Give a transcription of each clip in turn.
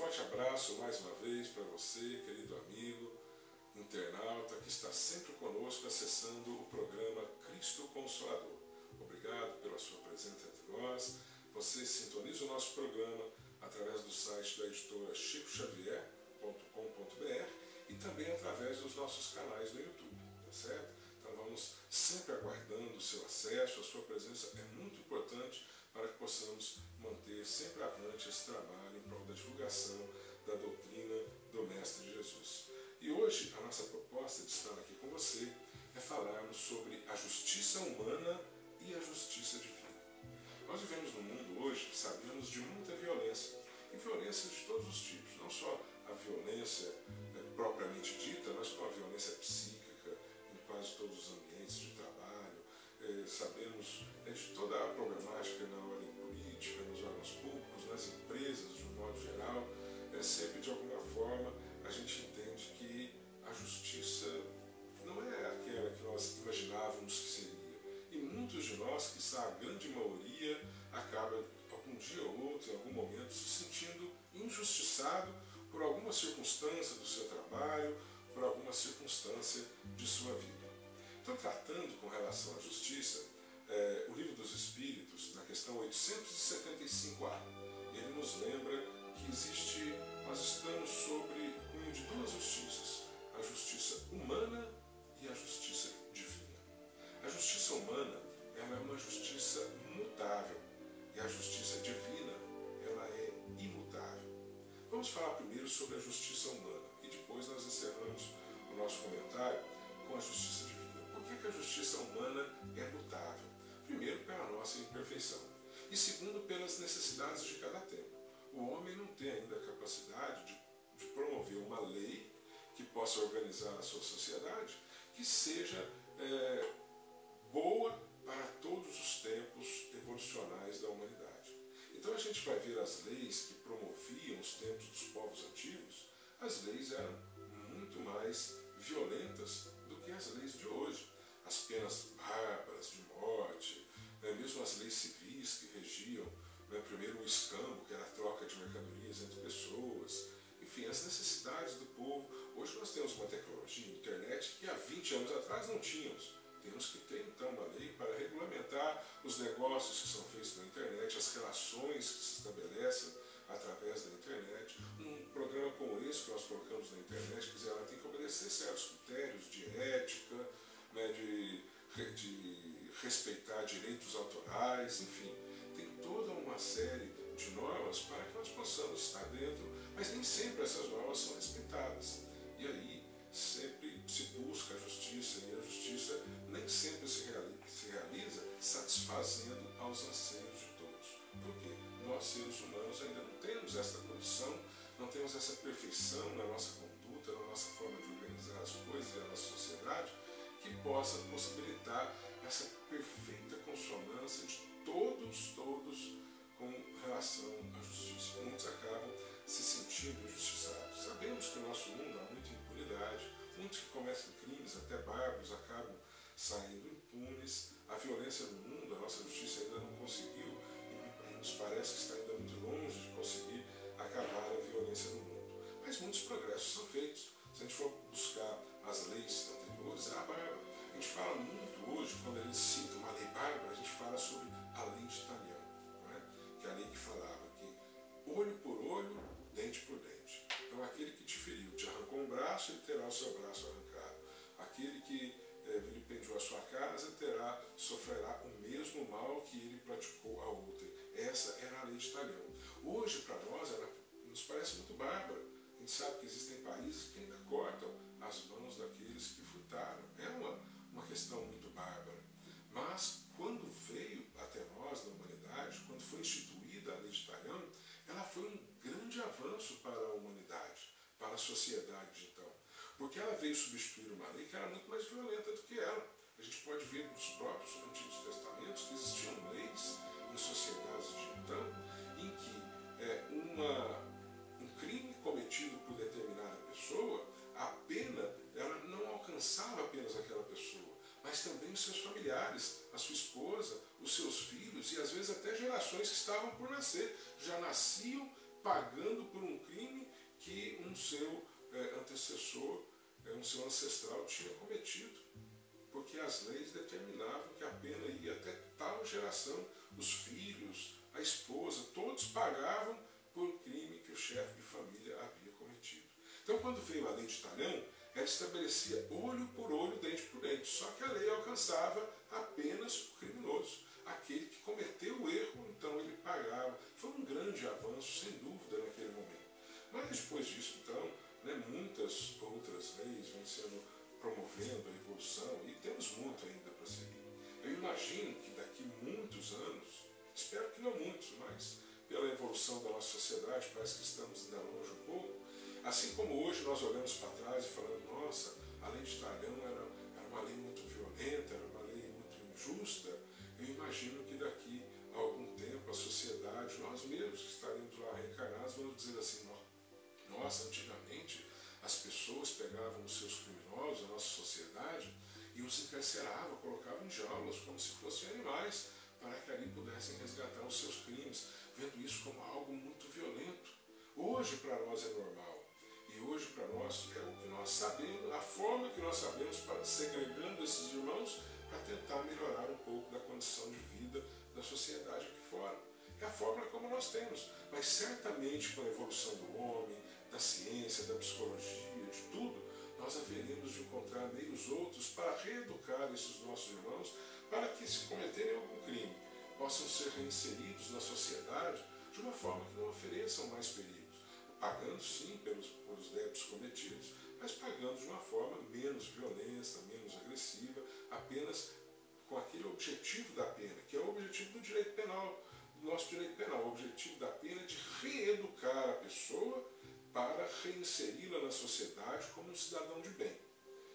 forte abraço mais uma vez para você, querido amigo, internauta, que está sempre conosco acessando o programa Cristo Consolador. Obrigado pela sua presença entre nós. Você sintoniza o nosso programa através do site da editora chicoxavier.com.br e também através dos nossos canais no YouTube, tá certo? Então vamos sempre aguardando o seu acesso, a sua presença é muito importante para que possamos manter sempre avante esse trabalho em prol da divulgação da doutrina do Mestre Jesus. E hoje a nossa proposta de estar aqui com você é falarmos sobre a justiça humana e a justiça divina. Nós vivemos num mundo hoje que sabemos de muita violência, e violência de todos os tipos, não só a violência propriamente dita, mas com a violência psíquica em quase todos os ambientes de trabalho. Sabemos de toda a problemática na ordem política, nos órgãos públicos, nas empresas de um modo geral. Sempre de alguma forma a gente entende que a justiça não é aquela que nós imaginávamos que seria. E muitos de nós, quiçá a grande maioria, acaba algum dia ou outro, em algum momento, se sentindo injustiçado por alguma circunstância do seu trabalho, por alguma circunstância de sua vida. Então, tratando com relação à justiça, o Livro dos Espíritos, na questão 875A, ele nos lembra que nós estamos sobre o cunho de duas justiças, a justiça humana e a justiça divina. A justiça humana, ela é uma justiça mutável, e a justiça divina, ela é imutável. Vamos falar primeiro sobre a justiça humana, e depois nós encerramos o nosso comentário com a justiça divina. Por que a justiça humana é mutável? Primeiro, pela nossa imperfeição, e segundo, pelas necessidades de cada tempo. O homem não tem ainda a capacidade de promover uma lei que possa organizar a sua sociedade, que seja boa para todos os tempos evolucionais da humanidade. Então a gente vai ver as leis que promoviam os tempos dos povos antigos, as leis eram muito mais violentas do que as leis de hoje. As penas bárbaras de morte, mesmo as leis civis que regiam, primeiro o escambo, que era a troca de mercadorias entre pessoas, enfim, as necessidades do povo. Hoje nós temos uma tecnologia, internet, que há 20 anos atrás não tínhamos. Temos que ter então uma lei para regulamentar os negócios que são feitos na internet, as relações que se estabelecem através da internet. Um programa como esse que nós colocamos na internet, quer dizer, ela tem que obedecer certos critérios de ética, de respeitar direitos autorais, enfim. Tem toda uma série de normas para que nós possamos estar dentro, mas nem sempre essas normas são respeitadas. E aí sempre se busca a justiça, e a justiça nem sempre se realiza satisfazendo aos anseios de todos. Porque nós, seres humanos, ainda não temos essa condição, não temos essa perfeição na nossa conduta, na nossa forma de organizar as coisas e a nossa sociedade, que possa possibilitar essa perfeita consonância de todos com relação à justiça. Muitos acabam se sentindo injustiçados. Sabemos que no nosso mundo há muita impunidade, muitos que cometem crimes, até bárbaros, acabam saindo impunes. A violência no mundo, a nossa justiça ainda não conseguiu, e nos parece que está ainda muito longe de conseguir acabar a violência no mundo. Mas muitos progressos são feitos. Se a gente for buscar as leis anteriores, é a bárbara. A gente fala muito hoje, quando a gente cita uma lei bárbara, a gente fala sobre a lei de Italião, não é? Que é a lei que falava que olho por olho, dente por dente. Então aquele que te feriu, te arrancou um braço, ele terá o seu braço arrancado. Aquele que vilipendiou a sua casa sofrerá o mesmo mal que ele praticou a outrem. Essa era a lei de Italião. Hoje, para nós, ela nos parece muito bárbara. A gente sabe que existem países que ainda cortam as mãos daqueles que furtaram. É uma questão muito bárbara. Mas, quando veio até nós, na humanidade, quando foi instituída a lei de Italião, ela foi um grande avanço para a humanidade, para a sociedade de então. Porque ela veio substituir uma lei que era muito mais violenta do que ela. A gente pode ver nos próprios Antigos Testamentos que existiam leis em sociedades de então, em que um crime cometido por determinada pessoa, a pena ela não alcançava apenas aquela pessoa, mas também os seus familiares, a sua esposa, os seus filhos e às vezes até gerações que estavam por nascer, já nasciam pagando por um crime seu ancestral tinha cometido, porque as leis determinavam que a pena ia até tal geração, os filhos, a esposa, todos pagavam por crime que o chefe de família havia cometido. Então, quando veio a lei de Talhão, ela estabelecia olho por olho, dente por dente, só que a lei alcançava apenas o criminoso. Aquele que cometeu o erro, então ele pagava. Foi um grande avanço, sem dúvida, naquele momento. Mas depois disso, então, muitas outras leis vêm sendo promovendo a evolução e temos muito ainda para seguir. Eu imagino que daqui muitos anos, espero que não muitos, mas pela evolução da nossa sociedade, parece que estamos ainda longe um pouco, assim como hoje nós olhamos para trás e falamos, nossa, a lei de Talhão era uma lei muito violenta, era uma lei muito injusta, eu imagino que daqui a algum tempo a sociedade, nós mesmos que estaremos lá reencarnados, vamos dizer assim, nossa, antigamente as pessoas pegavam os seus criminosos, a nossa sociedade, e os encarceravam, colocavam em jaulas como se fossem animais, para que ali pudessem resgatar os seus crimes, vendo isso como algo muito violento. Hoje para nós é normal, e hoje para nós é o que nós sabemos, a forma que nós sabemos, para segregando esses irmãos, para tentar melhorar um pouco da condição de vida da sociedade aqui fora. É a forma como nós temos, mas certamente com a evolução do homem, da ciência, da psicologia, de tudo, nós haveremos de encontrar meios outros para reeducar esses nossos irmãos, para que, se cometerem algum crime, possam ser reinseridos na sociedade de uma forma que não ofereçam mais perigos, pagando sim pelos débitos cometidos, mas pagando de uma forma menos violenta, menos agressiva, apenas com aquele objetivo da pena, que é o objetivo do direito penal, do nosso direito penal. O objetivo da pena é de reeducar a pessoa para reinseri-la na sociedade como um cidadão de bem.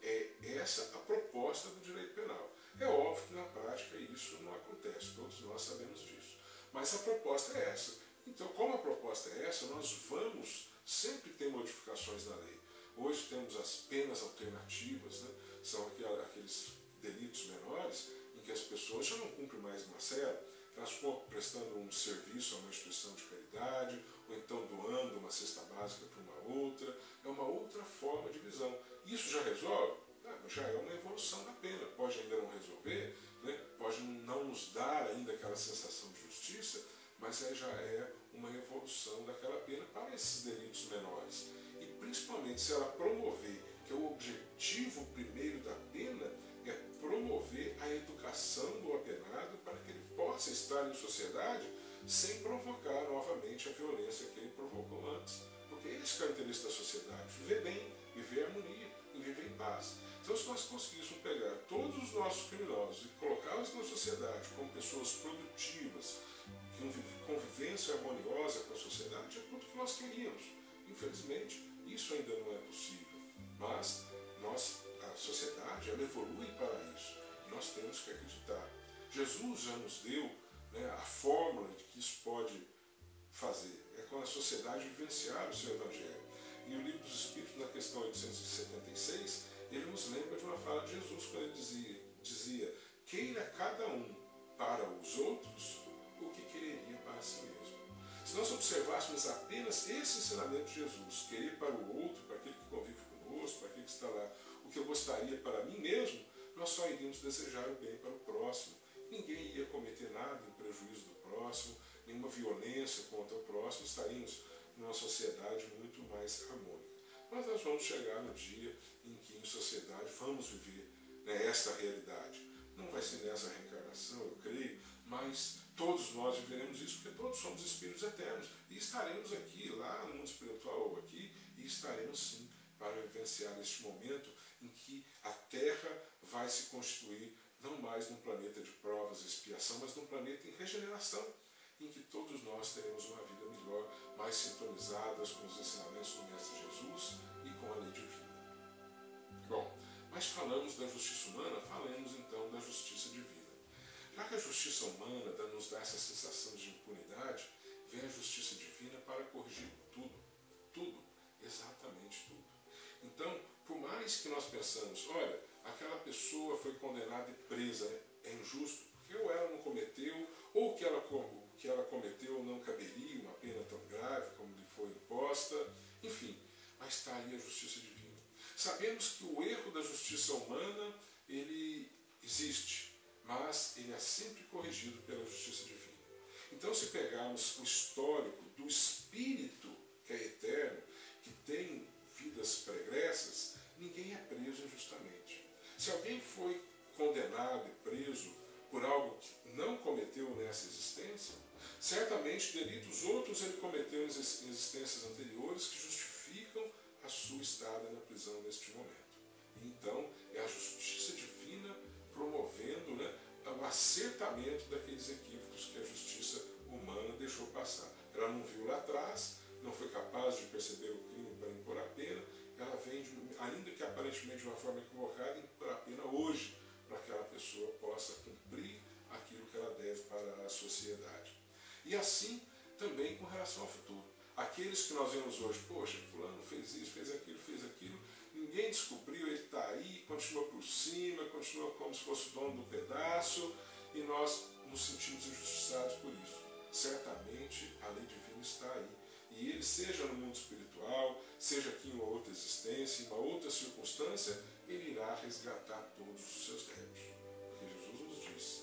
É essa a proposta do direito penal. É óbvio que na prática isso não acontece, todos nós sabemos disso. Mas a proposta é essa. Então, como a proposta é essa, nós vamos sempre ter modificações na lei. Hoje temos as penas alternativas, são aqueles delitos menores em que as pessoas já não cumprem mais uma cela, elas estão prestando um serviço a uma instituição de caridade, ou então doando uma cesta básica para uma outra. É uma outra forma de visão. Isso já resolve? Já é uma evolução da pena. Pode ainda não resolver, pode não nos dar ainda aquela sensação de justiça, mas já é uma evolução daquela pena para esses delitos menores. E principalmente se ela promover, que é o objetivo primeiro da pena, é promover a educação do apenado para que ele possa estar em sociedade sem provocar novamente a violência que ele provocou antes. Porque esse é o interesse da sociedade, viver bem, viver em harmonia e viver em paz. Então, se nós conseguíssemos pegar todos os nossos criminosos e colocá-los na sociedade como pessoas produtivas, com convivência harmoniosa com a sociedade, é tudo que nós queríamos. Infelizmente, isso ainda não é possível. Mas a sociedade, ela evolui para isso. E nós temos que acreditar. Jesus já nos deu a fórmula de que isso pode fazer. É com a sociedade vivenciar o seu Evangelho. E o Livro dos Espíritos, na questão 876, ele nos lembra de uma fala de Jesus, quando ele dizia queira cada um para os outros o que quereria para si mesmo. Se nós observássemos apenas esse ensinamento de Jesus, querer para o outro, para aquele que convive conosco, para aquele que está lá, o que eu gostaria para mim mesmo, nós só iríamos desejar o bem para o próximo. Ninguém ia cometer nada em prejuízo do próximo, nenhuma violência contra o próximo, estaríamos numa sociedade muito mais harmônica. Mas nós vamos chegar no dia em que em sociedade vamos viver esta realidade. Não vai ser nessa reencarnação, eu creio, mas todos nós viveremos isso, porque todos somos espíritos eternos e estaremos aqui, lá no mundo espiritual ou aqui, e estaremos sim para vivenciar este momento em que a Terra vai se constituir não mais num planeta de provas e expiação, mas num planeta em regeneração, em que todos nós teremos uma vida melhor, mais sintonizadas com os ensinamentos do Mestre Jesus e com a lei divina. Bom, mas falamos da justiça humana, falemos então da justiça divina. Já que a justiça humana nos dá essa sensação de impunidade, vem a justiça divina para corrigir tudo, exatamente tudo. Então, por mais que nós pensamos, olha, aquela pessoa foi condenada e presa, é injusto, porque ou ela não cometeu, ou o que ela cometeu não caberia uma pena tão grave como lhe foi imposta, enfim, mas está aí a justiça divina. Sabemos que o erro da justiça humana, ele existe, mas ele é sempre corrigido pela justiça divina. Então, se pegarmos o histórico do Espírito, que é eterno, que tem vidas pregressas, ninguém é preso injustamente. Se alguém foi condenado e preso por algo que não cometeu nessa existência, certamente delitos outros ele cometeu em existências anteriores que justificam a sua estada na prisão neste momento. Então, é a justiça divina promovendo, né, o acertamento daqueles equívocos que a justiça humana deixou passar. Ela não viu lá atrás, não foi capaz de perceber o crime para impor a pena, ela vem, ainda que aparentemente de uma forma equivocada, impor a pena hoje, para que aquela pessoa possa cumprir aquilo que ela deve para a sociedade. E assim também com relação ao futuro. Aqueles que nós vemos hoje, poxa, fulano fez isso, fez aquilo, ninguém descobriu, ele está aí, continua por cima, continua como se fosse o dono do pedaço, e nós nos sentimos injustiçados por isso. Certamente a lei divina está aí. E ele, seja no mundo espiritual, seja aqui em uma outra existência, em uma outra circunstância, ele irá resgatar todos os seus débitos. Porque Jesus nos disse,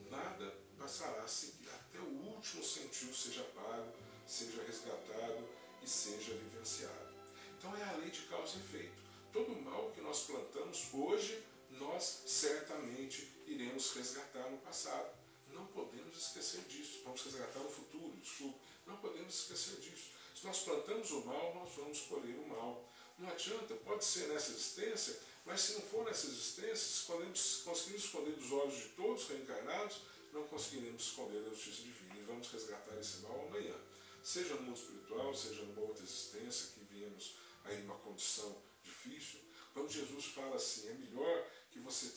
nada passará sem que até o último centil seja pago, seja resgatado e seja vivenciado. Então é a lei de causa e efeito. Todo mal que nós plantamos hoje, nós certamente iremos resgatar no passado. Não podemos esquecer disso. Vamos resgatar no futuro, desculpa. Não podemos esquecer disso. Se nós plantamos o mal, nós vamos colher o mal. Não adianta, pode ser nessa existência, mas se não for nessa existência, se conseguirmos esconder dos olhos de todos reencarnados, não conseguiremos esconder da justiça divina. E vamos resgatar esse mal amanhã. Seja no mundo espiritual, seja numa outra existência, que viemos aí numa condição difícil. Quando Jesus fala assim, é melhor que você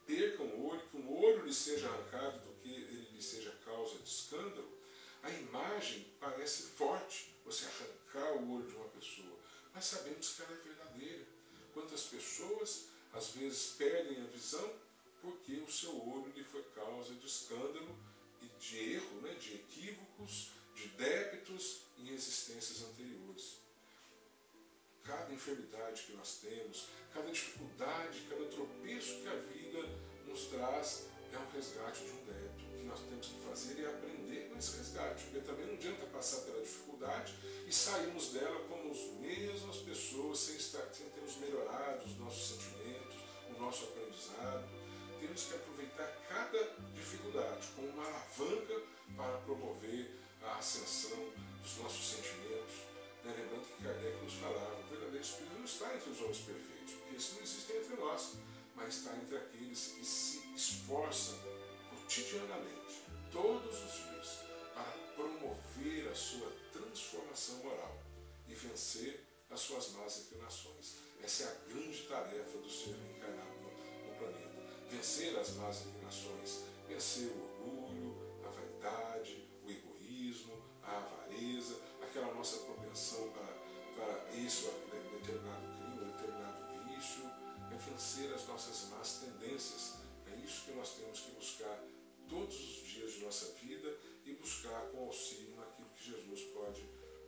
perca um olho, que um olho lhe seja arrancado do que ele lhe seja causa de escândalo, a imagem parece forte, você arrancar o olho de uma pessoa, mas sabemos que ela é verdadeira. Quantas pessoas, às vezes, perdem a visão porque o seu olho lhe foi causa de escândalo e de erro, né, de equívocos, de débitos em existências anteriores. Cada enfermidade que nós temos, cada dificuldade, cada tropeço que a vida nos traz é um resgate de um débito. O que nós temos que fazer é aprender com esse resgate, porque também não adianta passar pela dificuldade e sairmos dela como as mesmas pessoas, sem termos melhorado os nossos sentimentos, o nosso aprendizado. Temos que aproveitar cada dificuldade como uma alavanca para promover a ascensão dos nossos sentimentos. Lembrando que Kardec nos falava, o verdadeiro espírito não está entre os homens perfeitos, porque isso não existe entre nós, mas está entre aqueles que se esforçam cotidianamente, todos os dias, para promover a sua transformação moral e vencer as suas más inclinações. Essa é a grande tarefa do ser reencarnado no planeta. Vencer as más inclinações, vencer o orgulho, a vaidade, o egoísmo, a avareza, aquela nossa propensão para isso, determinado crime, determinado vício, é vencer as nossas más tendências. É isso que nós temos que buscar todos os dias de nossa vida e buscar com auxílio naquilo que Jesus pode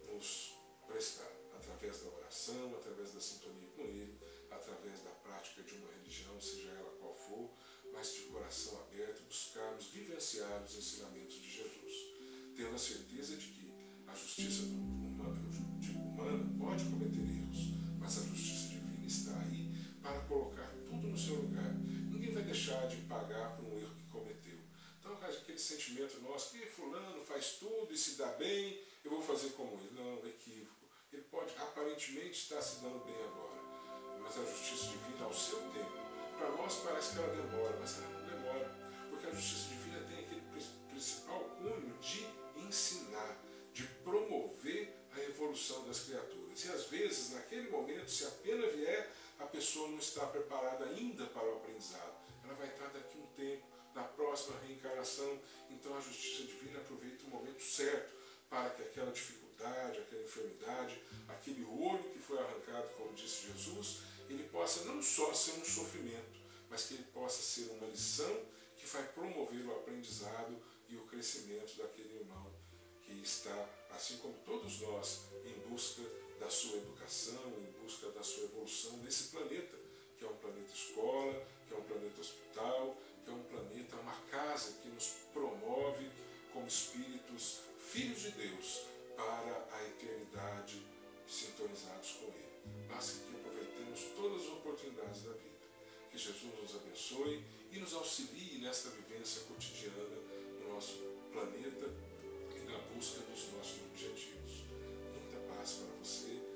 nos prestar, através da oração, através da sintonia com Ele, através da prática de uma religião, seja ela qual for, mas de coração aberto, buscarmos vivenciar os ensinamentos de Jesus, tendo a certeza de que a justiça humana pode cometer erros, mas a justiça divina está aí para colocar tudo no seu lugar. Ninguém vai deixar de pagar por um erro que cometeu. Então, aquele sentimento nosso, que fulano faz tudo e se dá bem, eu vou fazer como ele. Não, equívoco. Ele pode aparentemente estar se dando bem agora, mas a justiça divina ao seu tempo. Para nós parece que ela demora, mas ela não demora, porque a justiça divina tem aquele principal cunho de ensinar, de promover a evolução das criaturas. E às vezes, naquele momento, se a pena vier, a pessoa não está preparada ainda para o aprendizado. Ela vai estar daqui a um tempo, na próxima reencarnação. Então a justiça divina aproveita o momento certo para que aquela dificuldade, aquela enfermidade, aquele olho que foi arrancado, como disse Jesus, ele possa não só ser um sofrimento, mas que ele possa ser uma lição que vai promover o aprendizado e o crescimento daquele irmão que está, assim como todos nós, em busca da sua educação, em busca busca da sua evolução nesse planeta, que é um planeta escola, que é um planeta hospital, que é um planeta, uma casa que nos promove como espíritos, filhos de Deus, para a eternidade, sintonizados com Ele. Basta que aproveitemos todas as oportunidades da vida. Que Jesus nos abençoe e nos auxilie nesta vivência cotidiana no nosso planeta e na busca dos nossos objetivos. Muita paz para você.